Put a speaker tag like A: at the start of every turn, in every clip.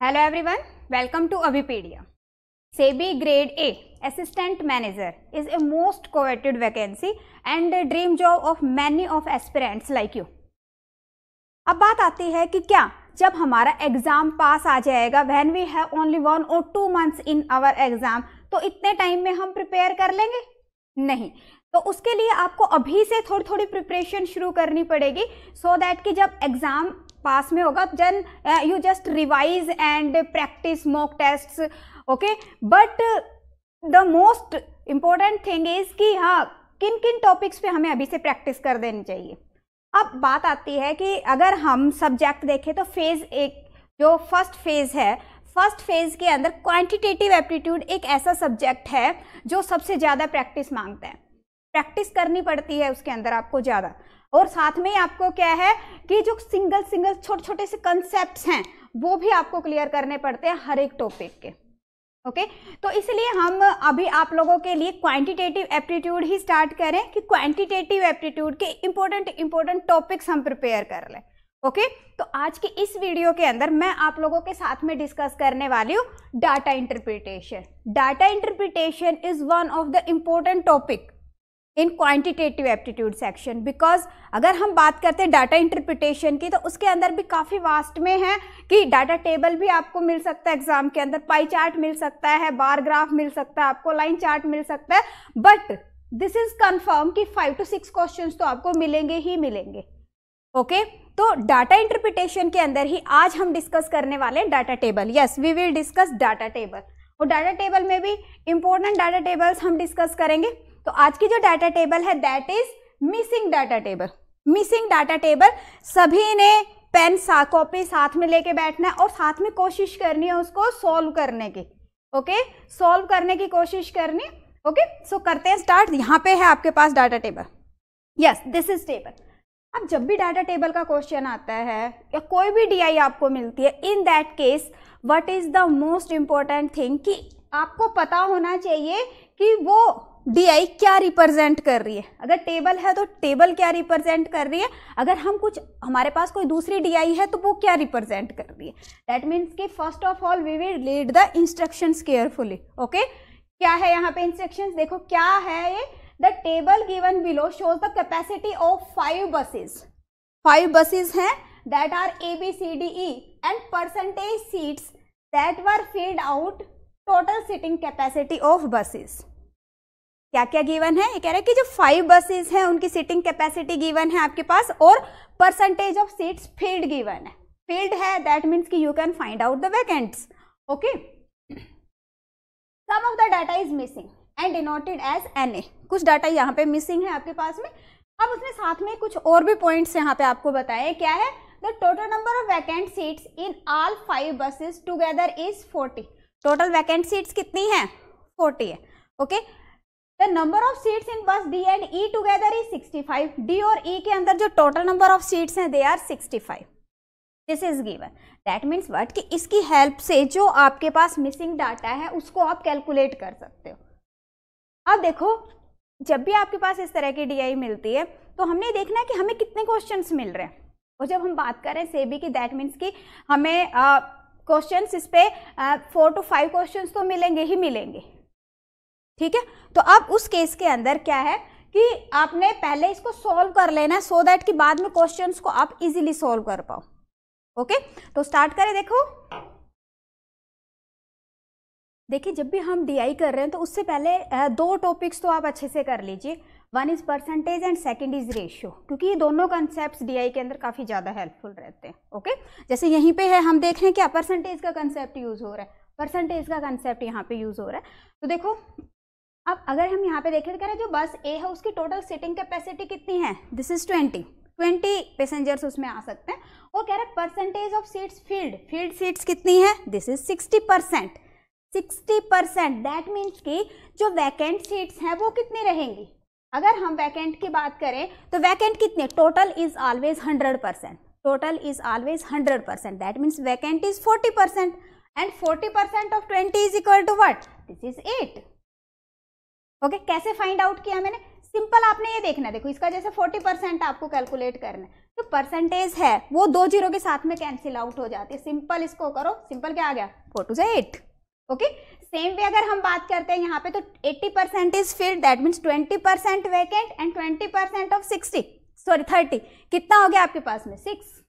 A: Hello everyone, welcome to Avipedia. SEBI Grade A Assistant Manager is a most coveted vacancy and a dream job of many of aspirants like you. अब बात आती है कि क्या जब हमारा exam पास आ जाएगा, when we have only 1 or 2 months in our exam, तो इतने टाइम में हम प्रिपेयर कर लेंगे? नहीं, तो उसके लिए आपको अभी से थोड़ी थोड़ी प्रिपरेशन शुरू करनी पड़ेगी सो दैट कि जब एग्जाम पास में होगा then you just revise and practise mock tests. Okay, but the most important thing is कि हाँ किन किन टॉपिक्स पे हमें अभी से प्रैक्टिस कर देनी चाहिए. अब बात आती है कि अगर हम सब्जेक्ट देखें तो फेज एक जो फर्स्ट फेज है, फर्स्ट फेज के अंदर क्वांटिटेटिव एप्टीट्यूड एक ऐसा सब्जेक्ट है जो सबसे ज़्यादा प्रैक्टिस मांगता है. प्रैक्टिस करनी पड़ती है उसके अंदर आपको ज़्यादा, और साथ में आपको क्या है कि जो सिंगल छोटे छोटे से कंसेप्ट्स हैं वो भी आपको क्लियर करने पड़ते हैं हर एक टॉपिक के. ओके, तो इसलिए हम अभी आप लोगों के लिए क्वांटिटेटिव एप्टीट्यूड ही स्टार्ट करें कि क्वांटिटेटिव एप्टीट्यूड के इंपॉर्टेंट टॉपिक्स हम प्रिपेयर कर लें. ओके, तो आज की इस वीडियो के अंदर मैं आप लोगों के साथ में डिस्कस करने वाली हूँ data interpretation. Data interpretation is one of the important topic in quantitative aptitude section, because अगर हम बात करते हैं डाटा इंटरप्रिटेशन की तो उसके अंदर भी काफ़ी वास्ट में है कि डाटा टेबल भी आपको मिल सकता है एग्जाम के अंदर, पाई चार्ट मिल सकता है, बार ग्राफ मिल सकता है, आपको लाइन चार्ट मिल सकता है, बट दिस इज कंफर्म कि 5 to 6 क्वेश्चंस तो आपको मिलेंगे ही मिलेंगे. ओके, तो डाटा इंटरप्रिटेशन के अंदर ही आज हम डिस्कस करने वाले हैं data table. Yes, we will discuss data table, और डाटा टेबल में भी इंपॉर्टेंट डाटा टेबल्स हम डिस्कस करेंगे. तो आज की जो डाटा टेबल है that is missing data table. Missing data table सभी ने पेन कॉपी साथ में लेके बैठना है और साथ में कोशिश करनी है उसको सॉल्व करने की. ओके, सॉल्व करने की कोशिश करनी. ओके, सो करते हैं स्टार्ट. यहाँ पे है आपके पास data table. Yes, this is table. अब जब भी डाटा टेबल का क्वेश्चन आता है या कोई भी डीआई आपको मिलती है, इन that case what is the most important thing कि आपको पता होना चाहिए कि वो डीआई क्या रिप्रेजेंट कर रही है. अगर टेबल है तो टेबल क्या रिप्रेजेंट कर रही है, अगर हम कुछ हमारे पास कोई दूसरी डीआई है तो वो क्या रिप्रेजेंट कर रही है. दैट मीन्स कि first of all we will read the instructions carefully. Okay, क्या है यहाँ पे इंस्ट्रक्शंस, देखो क्या है ये. The table given below shows the capacity of 5 buses. 5 buses हैं that are ABCDE and percentage seats that were filled out, total seating capacity of buses. क्या क्या गिवन है, ये कह रहे हैं कि जो 5 buses हैं उनकी सीटिंग कैपेसिटी गिवन है आपके पास और percentage of seats filled given है. फील्ड है दैट मीन्स कि you can find out the vacants. Okay, some of the data is missing and denoted as NA. कुछ डाटा यहाँ पे मिसिंग है आपके पास में. अब उसमें साथ में कुछ और भी पॉइंट्स यहाँ पे आपको बताए. क्या है, the total number of vacant seats in all 5 buses together is 40. Total vacant seats कितनी है, 40 है. Okay, the number of seats in बस D and E together is 65. D और E के अंदर जो टोटल नंबर ऑफ सीट्स हैं they are 65. This is given. That means what कि इसकी हेल्प से जो आपके पास मिसिंग डाटा है उसको आप कैलकुलेट कर सकते हो. अब देखो, जब भी आपके पास इस तरह की डीआई मिलती है तो हमने देखना है कि हमें कितने क्वेश्चंस मिल रहे हैं. और जब हम बात करें सेबी की दैट मीन्स कि हमें क्वेश्चंस इस पे 4 to 5 क्वेश्चंस तो मिलेंगे ही मिलेंगे. ठीक है, तो अब उस केस के अंदर क्या है कि आपने पहले इसको सॉल्व कर लेना है सो दैट कि बाद में क्वेश्चंस को आप इजीली सॉल्व कर पाओ. ओके, तो स्टार्ट करें. देखिए जब भी हम डीआई कर रहे हैं तो उससे पहले 2 टॉपिक्स तो आप अच्छे से कर लीजिए. One is percentage and second is ratio, क्योंकि ये दोनों कंसेप्ट डीआई के अंदर काफ़ी ज़्यादा हेल्पफुल रहते हैं. ओके, जैसे यहीं पे है हम देख रहे हैं क्या परसेंटेज का कंसेप्ट यूज़ हो रहा है, परसेंटेज का कंसेप्ट यहाँ पे यूज़ हो रहा है. तो देखो अब अगर हम यहाँ पे देखें तो कह रहे हैं जो बस ए है उसकी टोटल सीटिंग कैपेसिटी कितनी है, दिस इज 20 पैसेंजर्स उसमें आ सकते हैं. और कह रहे हैं percentage of seats field seats कितनी है, दिस इज 60%. 60% दैट मीन्स कि जो वैकेंट सीट्स हैं वो कितनी रहेंगी. अगर हम वैकेंट की बात करें तो वैकेंट कितने, total is always 100%. Total is always 100%. That means vacant is 40% and 40% of 20 is equal to what, this is 8. Okay, कैसे फाइंड आउट किया मैंने, सिंपल आपने ये देखना है. देखो इसका जैसे 40% आपको कैलकुलेट करना है जो परसेंटेज है वो 2 जीरो के साथ में कैंसिल आउट हो जाती है। सिंपल इसको करो, सिंपल क्या आ गया 4 टू 8। ओके, सेम वे अगर हम बात करते हैं यहाँ पे तो 80% is filled, that means 20% vacant and 20% of 30 कितना हो गया आपके पास में 6।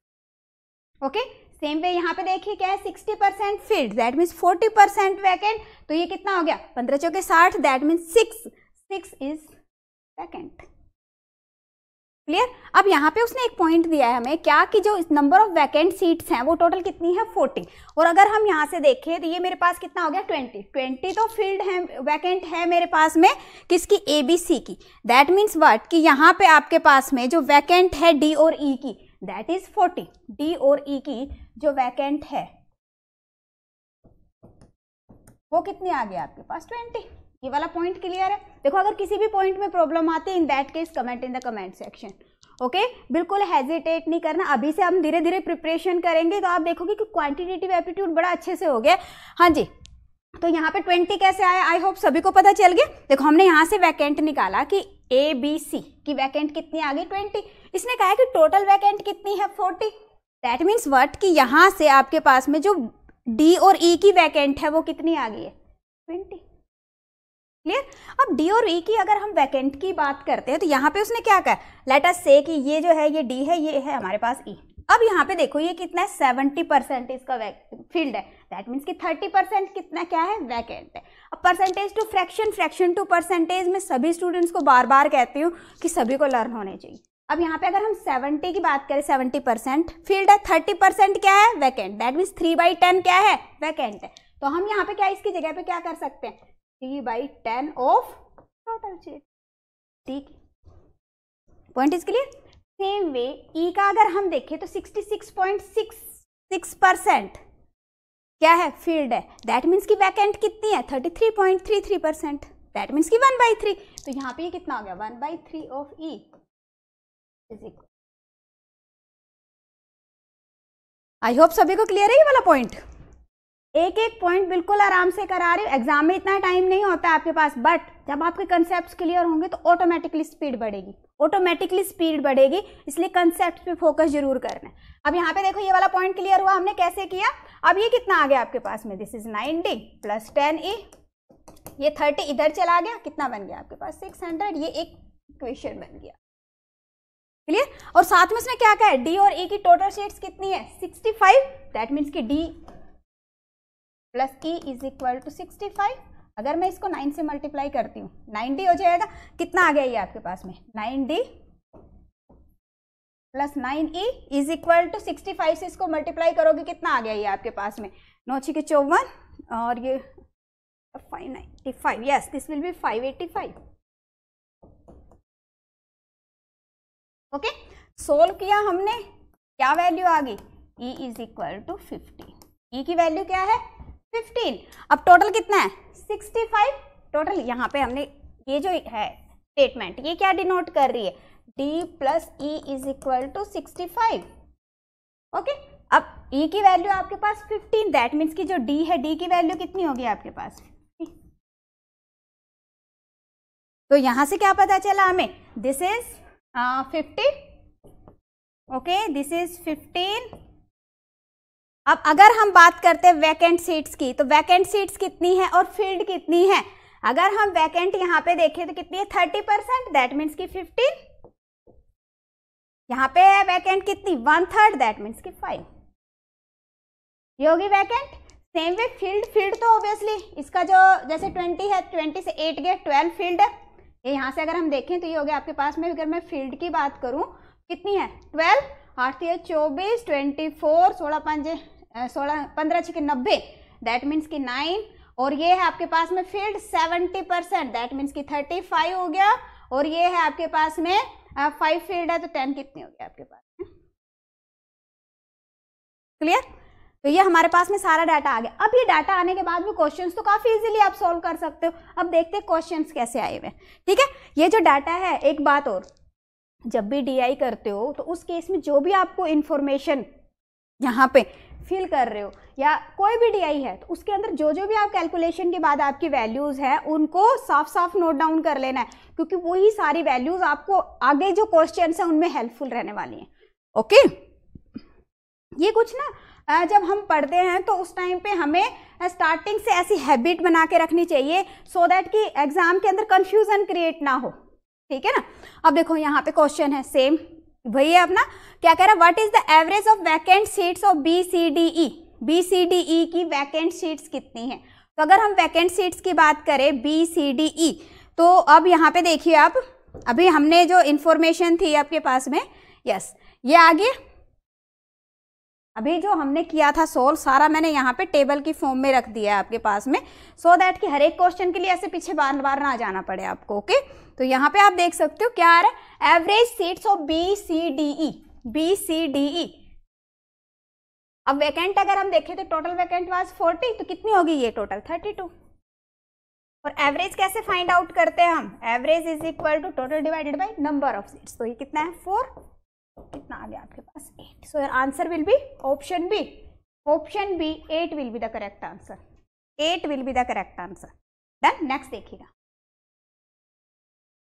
A: ओके, सेम वे यहाँ पे देखिए क्या है 60% फिल्ड, दैट मीन्स 40% वैकेंट, तो ये कितना हो गया 15 चौके 60, that means 6 is vacant. Clear. अब यहाँ पे उसने एक पॉइंट दिया है हमें क्या कि जो नंबर ऑफ वैकेंट सीट्स हैं वो टोटल कितनी है 40, और अगर हम यहाँ से देखें तो ये मेरे पास कितना हो गया 20 तो फील्ड है वैकेंट है मेरे पास में किसकी ABC की, दैट मीन्स व्हाट कि यहाँ पे आपके पास में जो वैकेंट है D और E की दैट इज 40, D और E की जो वैकेंट है वो कितनी आ गया आपके पास 20। ये वाला पॉइंट क्लियर है। देखो अगर किसी भी पॉइंट में प्रॉब्लम आती है इन that case comment in the comment section. Okay, बिल्कुल हेजिटेट नहीं करना, अभी से हम धीरे धीरे प्रिपरेशन करेंगे तो आप देखोगे कि क्वांटिटेटिव एप्टीट्यूड बड़ा अच्छे से हो गया। हाँ जी, तो यहाँ पे 20 कैसे आया, आई होप सभी को पता चल गया। देखो हमने यहाँ से वैकेंट निकाला कि ABC की वैकेंट कितनी आ गई 20, इसने कहा है कि टोटल वैकेंट कितनी है 40, दैट मीन्स व्हाट कि यहाँ से आपके पास में जो D और E की वैकेंट है वो कितनी आ गई है 20। क्लियर। अब D और E की अगर हम वैकेंट की बात करते हैं तो यहाँ पे उसने क्या कहा, लेट अस से कि ये जो है ये D है, ये है हमारे पास E। अब यहाँ पे देखो ये कितना है 70% इसका फील्ड है, दैट मीन्स कि 30% कितना क्या है वैकेंट है। अब percentage to fraction, fraction to percentage में सभी स्टूडेंट्स को बार बार कहती हूँ कि सभी को लर्न होने चाहिए। अब यहाँ पे अगर हम 70 की बात करें 70% फील्ड है, 30% क्या है वैकेंट, दैट मीन्स 3/10 क्या है वैकेंट है। तो हम यहाँ पे क्या इसकी जगह पे क्या कर सकते हैं 3/10 ऑफ टोटल सीट। ठीक, point is clear. Same way E का अगर हम देखें तो 66.66% क्या है फील्ड है, दैट मीन्स की वैकेंट कितनी है 33.33%, दैट मीन्स की 1/3। तो यहाँ पे ये कितना हो गया 1/3 of E is equal. I hope सभी को क्लियर है ये वाला पॉइंट। एक एक पॉइंट बिल्कुल आराम से करा रही हूँ, एग्जाम में इतना टाइम नहीं होता आपके पास, बट जब आपके कंसेप्ट्स क्लियर होंगे तो ऑटोमेटिकली स्पीड बढ़ेगी, इसलिए कंसेप्ट पे फोकस जरूर करना है। अब यहाँ पे देखो ये वाला पॉइंट क्लियर हुआ, हमने कैसे किया। अब ये कितना आ गया आपके पास में, this is 9D plus 10E, ये 30 इधर चला गया, कितना बन गया आपके पास 600, ये एक इक्वेशन बन गया। क्लियर। और साथ में उसने क्या कहा है D और E की टोटल सीट्स कितनी है 65, दैट मीन्स की D plus E is equal to 65। अगर मैं इसको 9 से मल्टीप्लाई करती हूँ 9D हो जाएगा, कितना आ गया ये आपके पास में 9D plus 9E is equal to 65 से इसको मल्टीप्लाई करोगे कितना आ गया ये आपके पास में 9 × 54 और ये 595, yes this will be 585। Okay, solve किया हमने, क्या वैल्यू आ गई E is equal to 50, E की वैल्यू क्या है 15। अब टोटल कितना है 65 टोटल। यहाँ पे हमने ये जो है स्टेटमेंट ये क्या डिनोट कर रही है D plus E is equal to 65। Okay, अब E की वैल्यू आपके पास 15, दैट मीन्स की जो D है D की वैल्यू कितनी होगी आपके पास 50। तो यहाँ से क्या पता चला हमें, this is 50, okay this is 15। अब अगर हम बात करते हैं वैकेंट सीट्स की, तो वैकेंट सीट्स कितनी है और फील्ड कितनी है। अगर हम वैकेंट यहाँ पे देखें तो कितनी है 30%, दैट मीन्स की 15। यहाँ पे है वैकेंट कितनी 1/3, दैट मीन्स की 5। ये होगी वैकेंट। सेम वे फील्ड तो ऑब्वियसली इसका जो जैसे 20 है 20 से 8 गए 12 फील्ड है। ये यहाँ से अगर हम देखें तो ये हो गया आपके पास में, अगर मैं फील्ड की बात करूँ कितनी है 12, 8 × 24, 24, 16 15 × 90, दैट मीन्स की 9। और ये है आपके पास में फील्ड 70%, दैट मीन्स की 35 हो गया। और ये है आपके पास में 5 फील्ड है तो 10 कितनी हो गया आपके पास में। क्लियर। तो ये हमारे पास में सारा डाटा आ गया। अब ये डाटा आने के बाद में क्वेश्चंस तो काफी इजीली आप सॉल्व कर सकते हो। अब देखते हैं क्वेश्चंस कैसे आए हुए। ठीक है, ये जो डाटा है, एक बात और, जब भी डीआई करते हो तो उस केस में जो भी आपको इंफॉर्मेशन यहाँ पे फिल कर रहे हो या कोई भी डीआई है तो उसके अंदर जो जो भी आप कैलकुलेशन के बाद आपकी वैल्यूज है उनको साफ साफ नोट डाउन कर लेना है, क्योंकि वही सारी वैल्यूज आपको आगे जो क्वेश्चन है उनमें हेल्पफुल रहने वाली हैं। ओके, ये कुछ ना जब हम पढ़ते हैं तो उस टाइम पे हमें स्टार्टिंग से ऐसी हैबिट बना के रखनी चाहिए सो दैट कि एग्जाम के अंदर कंफ्यूजन क्रिएट ना हो, ठीक है ना। अब देखो यहाँ पे क्वेश्चन है सेम वही है अपना, क्या कह रहा है, what is the average of vacant seats of BCDE, BCDE की वैकेंट सीट्स कितनी है। तो अगर हम वैकेंट सीट्स की बात करें BCDE, तो अब यहाँ पे देखिए आप, अभी हमने जो इंफॉर्मेशन थी आपके पास में, यस ये आ गया, अभी जो हमने किया था सोल्व सारा मैंने यहाँ पे टेबल की फॉर्म में रख दिया है आपके पास में, सो दैट कि हर एक क्वेश्चन के लिए ऐसे पीछे बार बार ना जाना पड़े आपको। ओके, तो यहाँ पे आप देख सकते हो क्या आ रहा है, एवरेज सीट्स ऑफ BCDE। अब वैकेंट अगर हम देखें तो टोटल वैकेंट वाज 40, तो कितनी होगी ये टोटल 32। और एवरेज कैसे फाइंड आउट करते हैं हम, average is equal to total divided by number of seats. तो ये कितना है 4, कितना आ गया आपके पास 8। So your answer will be option B, option B 8 will be the correct answer, 8 will be the correct answer. Done, next देखिएगा,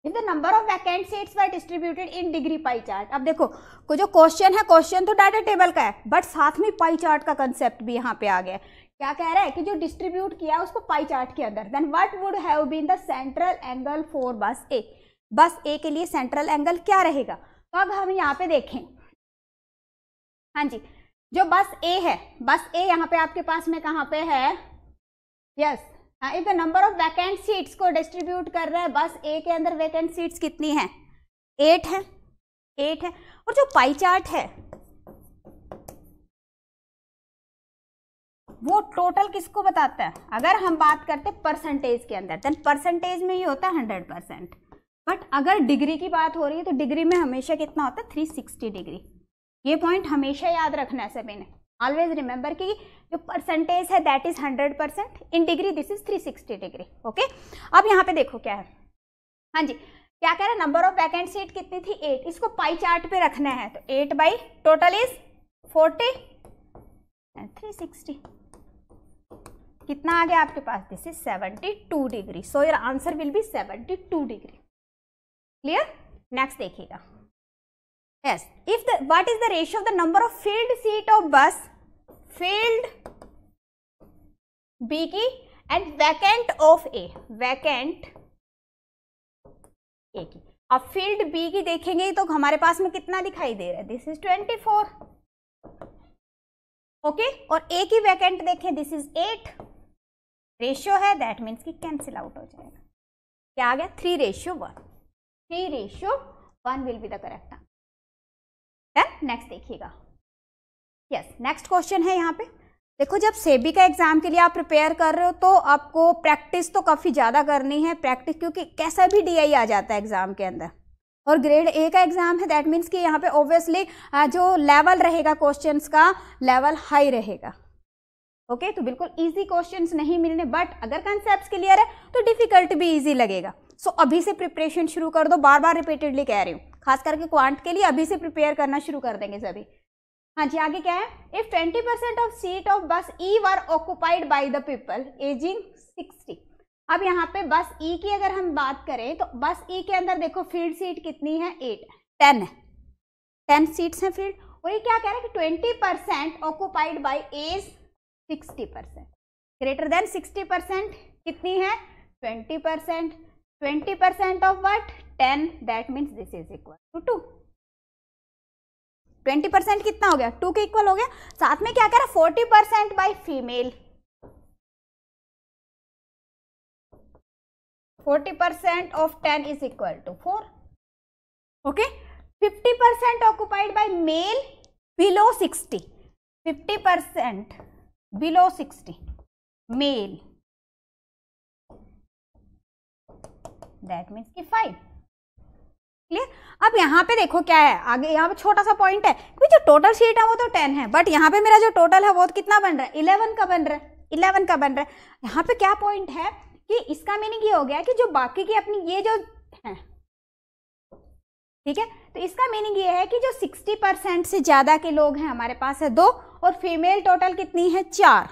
A: if the number of vacant seats were distributed in degree pie chart. अब देखो जो question है, question तो data table का है but साथ में पाई चार्ट का कंसेप्ट भी यहाँ पे आ गया है। क्या कह रहा है कि जो डिस्ट्रीब्यूट किया उसको पाई चार्ट के अंदर, then what would have been the central angle for bus A, बस ए के लिए सेंट्रल एंगल क्या रहेगा। तो अब हम यहाँ पे देखें, हाँ जी, जो बस ए है, बस ए यहाँ पे आपके पास में कहाँ पे है, yes, if the number of vacant seats को डिस्ट्रीब्यूट कर रहा है, बस ए के अंदर वैकेंट सीट्स कितनी है 8 है, 8 है। और जो पाई चार्ट है वो टोटल किसको बताता है, अगर हम बात करते हैं परसेंटेज के अंदर, देन परसेंटेज में ये होता है 100%, बट अगर डिग्री की बात हो रही है तो डिग्री में हमेशा कितना होता है 360 डिग्री। ये पॉइंट हमेशा याद रखना है सभी ने, ऑलवेज रिमेंबर कि जो परसेंटेज है that is 100%, in degree this is 360 degree. Okay, अब यहाँ पे देखो क्या है, हाँ जी, क्या कह रहा है, नंबर ऑफ वैकेंट सीट कितनी थी 8, इसको पाई चार्ट पे रखना है, तो 8 बाई टोटल इज 40 एंड 360, कितना आ गया आपके पास, this is 72 degree. So your answer will be 72 degree. Clear, next देखिएगा, yes, if the what is the ratio of the number of filled seat of bus, filled B की and vacant of A, vacant A की। अब filled B की देखेंगे तो हमारे पास में कितना दिखाई दे रहा है, this is 24, ओके, और A की vacant देखें this is 8, रेशियो है दैट मीन्स कि कैंसिल आउट हो जाएगा, क्या आ गया 3:1, 3:1 will be the correct answer. Next देखिएगा, यस, नेक्स्ट क्वेश्चन है यहाँ पे, देखो जब सेबी का एग्जाम के लिए आप प्रिपेयर कर रहे हो तो आपको प्रैक्टिस तो काफ़ी ज़्यादा करनी है, प्रैक्टिस, क्योंकि कैसा भी DI आ जाता है एग्जाम के अंदर, और ग्रेड A का एग्जाम है, दैट मीन्स कि यहाँ पे ऑब्वियसली जो लेवल रहेगा क्वेश्चंस का, लेवल हाई रहेगा। ओके, तो बिल्कुल इजी क्वेश्चंस नहीं मिलने, बट अगर कंसेप्ट क्लियर है तो डिफिकल्ट भी इजी लगेगा। सो अभी से प्रिपरेशन शुरू कर दो, बार बार रिपीटेडली कह रही हूँ, खास करके क्वांट के लिए अभी से प्रिपेयर करना शुरू कर देंगे सभी। हाँ जी, आगे क्या है, if 20% of seat of bus E were occupied by the people aging 60। अब यहाँ पे बस ई की अगर हम बात करें तो बस ई के अंदर देखो फील्ड सीट कितनी है 10 है, 10 सीट्स हैं फील्ड, और ये क्या कह रहा है कि 20% occupied by age 60%, greater than 60% कितनी है 20%, 20% of what 10, that means this is equal to 2, 20% कितना हो गया 2 के इक्वल हो गया। साथ में क्या कह रहा है 40% by female, 40% of 10 is equal to 4, okay, 50% occupied by male below 60, 50% below 60 male, that means कि 5। क्लियर, अब यहाँ पे देखो क्या है, आगे यहाँ पे छोटा सा पॉइंट है कि जो टोटल सीट है वो तो 10 है, बट यहाँ पे मेरा जो टोटल है वो कितना बन रहा है 11 का बन रहा है, 11 का बन रहा है। यहाँ पे क्या पॉइंट है कि इसका मीनिंग ये हो गया कि जो बाकी की अपनी ये जो है, ठीक है, तो इसका मीनिंग ये है कि जो 60% से ज्यादा के लोग हैं हमारे पास है 2, और फीमेल टोटल कितनी है 4,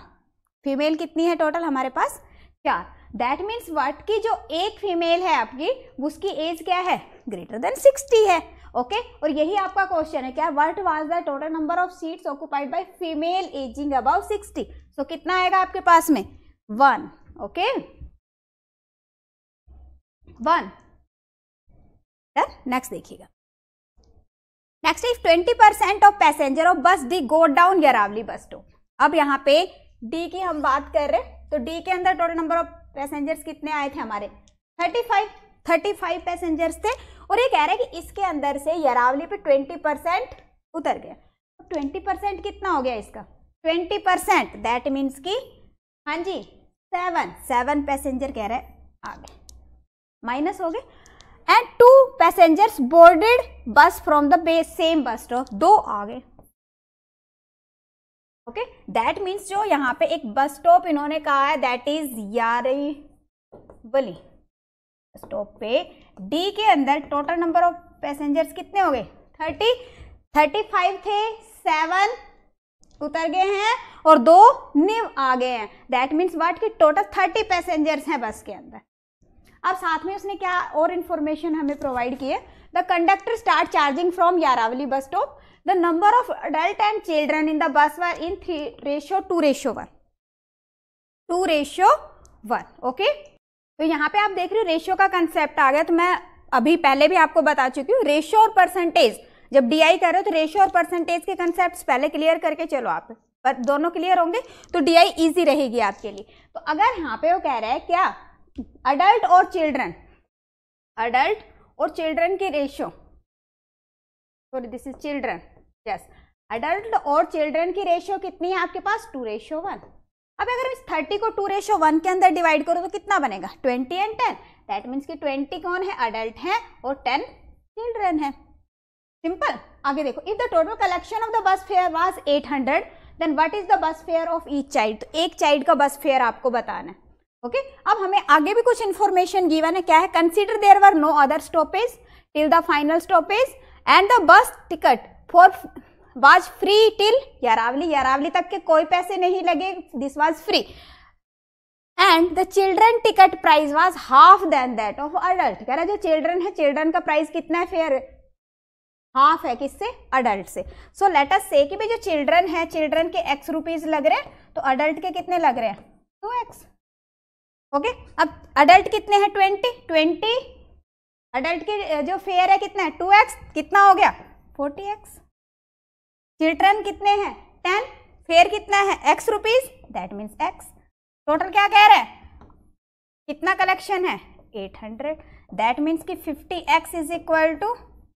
A: फीमेल कितनी है टोटल हमारे पास 4, दैट मीन्स व्हाट की जो एक फीमेल है आपकी उसकी एज क्या है ग्रेटर देन 60 है, ओके और यही आपका क्वेश्चन है क्या, what was the total number of seats occupied by female aging above 60। So कितना आएगा आपके पास में 1, ओके 1। नेक्स्ट देखिएगा, next if 20% of passenger of bus D go down Yaravali bus stop. अब यहाँ पे डी की हम बात कर रहे हैं, तो डी के अंदर टोटल नंबर ऑफ पैसेंजर्स कितने आए थे हमारे 35 पैसेंजर्स थे, और ये कह रहे हैं कि इसके अंदर से यारावली पे 20% उतर गया। तो 20% कितना हो गया इसका 20%, दैट मीन्स कि हाँ जी 7 पैसेंजर कह रहे हैं आ गए, माइनस हो गए। एंड 2 पैसेंजर्स बोर्डेड बस from the same bus stop, 2 आ गए। ओके दैट मीन्स जो यहाँ पे एक बस स्टॉप इन्होंने कहा है दैट इज यारावली स्टॉप पे डी के अंदर टोटल नंबर ऑफ पैसेंजर्स कितने हो गए 35 थे, 7 उतर गए हैं और 2 न्यू आ गए हैं। दैट मीन्स व्हाट कि टोटल 30 पैसेंजर्स हैं बस के अंदर। अब साथ में उसने क्या और इन्फॉर्मेशन हमें प्रोवाइड की है, the conductor start charging from Yaravali bus stop, the number of adult and children in the bus were in 3:2:1, 2:1। Okay तो यहाँ पे आप देख रहे हो रेशियो का कंसेप्ट आ गया। तो मैं अभी पहले भी आपको बता चुकी हूँ, रेशियो और परसेंटेज जब डीआई कर रहे हो तो रेशियो और परसेंटेज के कंसेप्ट पहले क्लियर करके चलो, आप पर दोनों क्लियर होंगे तो डीआई इजी रहेगी आपके लिए। तो अगर यहाँ पे वो कह रहा है क्या अडल्ट और चिल्ड्रन की ratio, sorry this is children, yes adult और चिल्ड्रन की रेशियो कितनी है आपके पास 2:1। अब अगर इस 30 को 2:1 के अंदर डिवाइड करो तो कितना बनेगा 20 एंड 10, दैट मीन्स कि 20 कौन है अडल्ट है और 10 चिल्ड्रन है। सिंपल। आगे देखो, if the total collection of the bus fare was 800 then what is the bus fare of each child. तो एक चाइल्ड का बस फेयर आपको बताना है। ओके अब हमें आगे भी कुछ इन्फॉर्मेशन गिवन है, क्या है, consider there were no other stoppage till the final stoppage and the bus ticket for was free till Yaravali तक के कोई पैसे नहीं लगे, this was free, and the children ticket price was half than that of adult. कह रहा है जो चिल्ड्रन है, चिल्ड्रन का प्राइस कितना है फेयर, हाफ है किससे अडल्ट से। सो लेट अस से कि भाई जो चिल्ड्रन है, चिल्ड्रन के x रुपीज लग रहे हैं तो अडल्ट के कितने लग रहे हैं 2x। ओके अब अडल्ट कितने हैं 20, अडल्ट के जो फेयर है कितना है 2x, कितना हो गया 40x। चिल्ड्रन कितने हैं 10, फेयर कितना है x rupees, that means x। Total क्या कह रहे हैं, कितना कलेक्शन है 800, दैट मीन्स कि 50x is equal to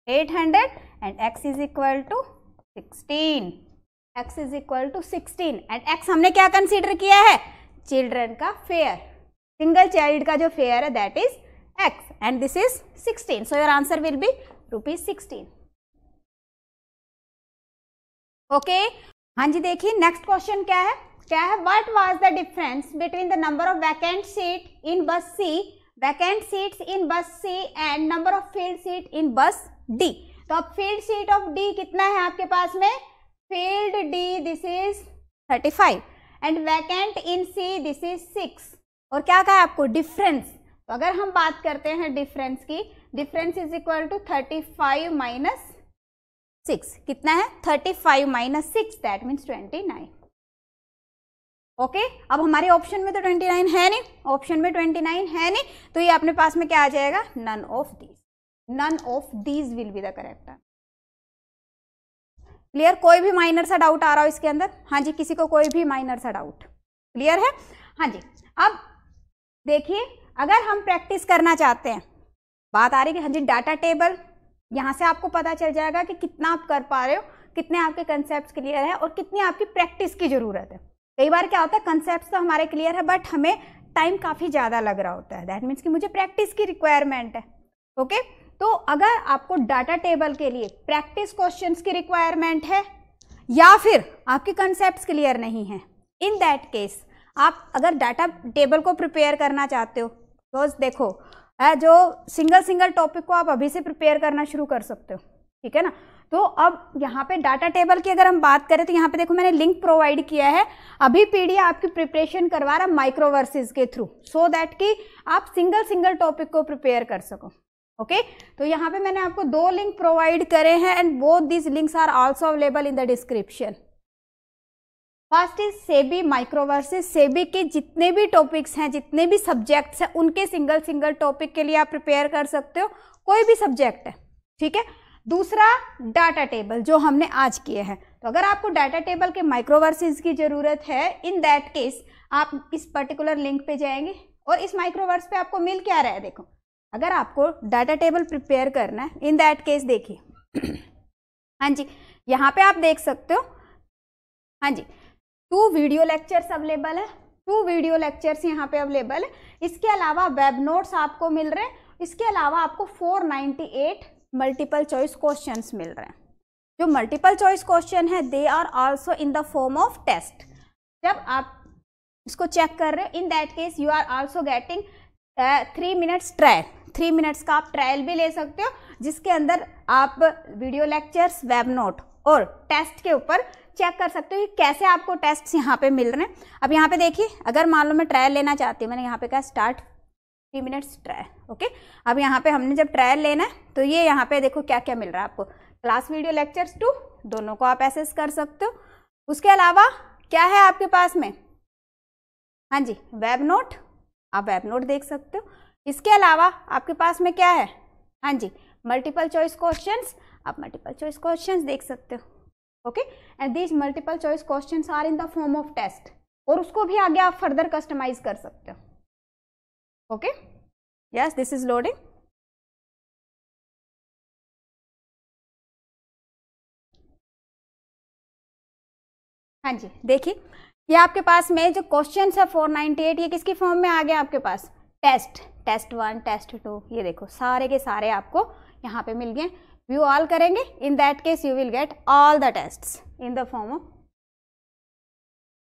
A: 800 and x is equal to 16, x is equal to 16 and x हमने क्या कंसीडर किया है, चिल्ड्रन का फेयर, सिंगल चाइल्ड का जो फेयर है that is x and this is 16। So your answer will be ₹16। Okay हाँ जी देखिए नेक्स्ट क्वेश्चन क्या है, what was the difference between the number of vacant seat in bus C, vacant seats in bus C and number of filled seat in bus D. तो अब field seat of D कितना है आपके पास में, field D this is 35 and vacant in see this is 6। और क्या कहा आपको डिफरेंस, तो अगर हम बात करते हैं डिफरेंस की, difference is equal to 35 minus 6, कितना है 35 माइनस 6 दैट मीन्स 29। ओके अब हमारे ऑप्शन में तो 29 है नहीं, ऑप्शन में 29 है नहीं, तो ये अपने पास में क्या आ जाएगा none of these will be the correct. Clear, कोई भी माइनर सा डाउट आ रहा हो इसके अंदर, हाँ जी किसी को कोई भी माइनर सा डाउट क्लियर है, हाँ जी। अब देखिए अगर हम प्रैक्टिस करना चाहते हैं, बात आ रही है कि हाँ जी डाटा टेबल, यहाँ से आपको पता चल जाएगा कि कितना आप कर पा रहे हो, कितने आपके कंसेप्ट क्लियर है और कितनी आपकी प्रैक्टिस की जरूरत है। कई बार क्या होता है कंसेप्ट तो हमारे क्लियर है बट हमें टाइम काफ़ी ज़्यादा लग रहा होता है, दैट मीन्स कि मुझे प्रैक्टिस की रिक्वायरमेंट है। ओके तो अगर आपको डाटा टेबल के लिए प्रैक्टिस क्वेश्चंस की रिक्वायरमेंट है या फिर आपके कंसेप्ट क्लियर नहीं है, इन दैट केस आप अगर डाटा टेबल को प्रिपेयर करना चाहते हो तो देखो जो सिंगल टॉपिक को आप अभी से प्रिपेयर करना शुरू कर सकते हो, ठीक है ना। तो अब यहाँ पे डाटा टेबल की अगर हम बात करें तो यहाँ पे देखो मैंने लिंक प्रोवाइड किया है, अभी पीडीएफ आपकी प्रिपरेशन करवा रहा माइक्रोवर्सिस के थ्रू, सो दैट कि आप सिंगल टॉपिक को प्रिपेयर कर सको। ओके तो यहाँ पे मैंने आपको 2 लिंक प्रोवाइड करे हैं and both this links are also available in the description. First is SEBI microverses. SEBI के जितने भी टॉपिक्स हैं, जितने भी सब्जेक्ट्स हैं, उनके सिंगल टॉपिक के लिए आप प्रिपेयर कर सकते हो, कोई भी सब्जेक्ट है, ठीक है। दूसरा डाटा टेबल जो हमने आज किए हैं, तो अगर आपको डाटा टेबल के माइक्रोवर्सिस की जरूरत है, इन दैट केस आप इस पर्टिकुलर लिंक पे जाएंगे और इस माइक्रोवर्स पे आपको मिल क्या रहा है। देखो अगर आपको डाटा टेबल प्रिपेयर करना है, इन दैट केस देखिए हाँ जी यहाँ पे आप देख सकते हो, हाँ जी 2 वीडियो लेक्चर्स अवेलेबल है, 2 वीडियो लेक्चर्स यहाँ पे अवेलेबल है। इसके अलावा वेब नोट्स आपको मिल रहे हैं, इसके अलावा आपको 498 मल्टीपल चॉइस क्वेश्चंस मिल रहे हैं। जो मल्टीपल चॉइस क्वेश्चन है they are also in the form of test. जब आप इसको चेक कर रहे हो, in that case you are also getting 3 minutes trial. 3 minutes का आप ट्रायल भी ले सकते हो, जिसके अंदर आप वीडियो लेक्चर्स, वेब नोट और टेस्ट के ऊपर चेक कर सकते हो कि कैसे आपको टेस्ट्स यहाँ पे मिल रहे हैं। अब यहाँ पे देखिए, अगर मान लो मैं ट्रायल लेना चाहती हूँ, मैंने यहाँ पे कहा स्टार्ट 3 मिनट्स ट्रायल, ओके। अब यहाँ पे हमने जब ट्रायल लेना है तो ये यहाँ पे देखो क्या क्या मिल रहा है आपको, क्लास वीडियो लेक्चर्स 2, दोनों को आप एक्सेस कर सकते हो। उसके अलावा क्या है आपके पास में, हाँ जी वेब नोट, आप वेब नोट देख सकते हो। इसके अलावा आपके पास में क्या है, हाँ जी मल्टीपल चॉइस क्वेश्चंस, आप मल्टीपल चॉइस क्वेश्चंस देख सकते हो, okay. And these multiple choice questions are in the form of test, और उसको भी आगे आप फर्दर कस्टमाइज कर सकते हो, okay. Yes this is loading. हाँ जी देखिए, ये आपके पास में जो क्वेश्चंस है 498, ये किसकी फॉर्म में आ गया आपके पास, टेस्ट 1, टेस्ट 2, ये देखो सारे के सारे आपको यहाँ पे मिल गए। व्यू ऑल करेंगे, इन that case you will get all the tests in the form of,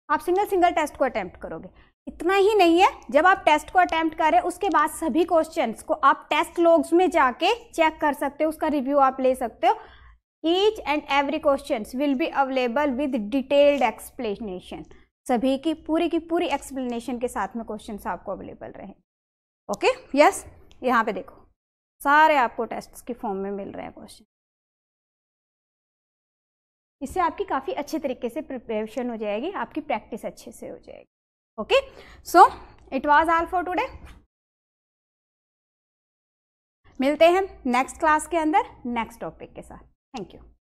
A: आप सिंगल टेस्ट को अटेम्प्ट करोगे। इतना ही नहीं है, जब आप टेस्ट को अटेम्प्ट करें उसके बाद सभी क्वेश्चंस को आप टेस्ट लॉग्स में जाके चेक कर सकते हो, उसका रिव्यू आप ले सकते हो। Each and every questions will be available with detailed explanation, सभी की पूरी एक्सप्लेनेशन के साथ में क्वेश्चंस आपको अवेलेबल रहे, ओके। यस यहाँ पे देखो सारे आपको टेस्ट्स की फॉर्म में मिल रहे हैं क्वेश्चन। इससे आपकी काफ़ी अच्छे तरीके से प्रिपरेशन हो जाएगी, आपकी प्रैक्टिस अच्छे से हो जाएगी, okay. So it was all for today. मिलते हैं नेक्स्ट क्लास के अंदर नेक्स्ट टॉपिक के साथ। Thank you.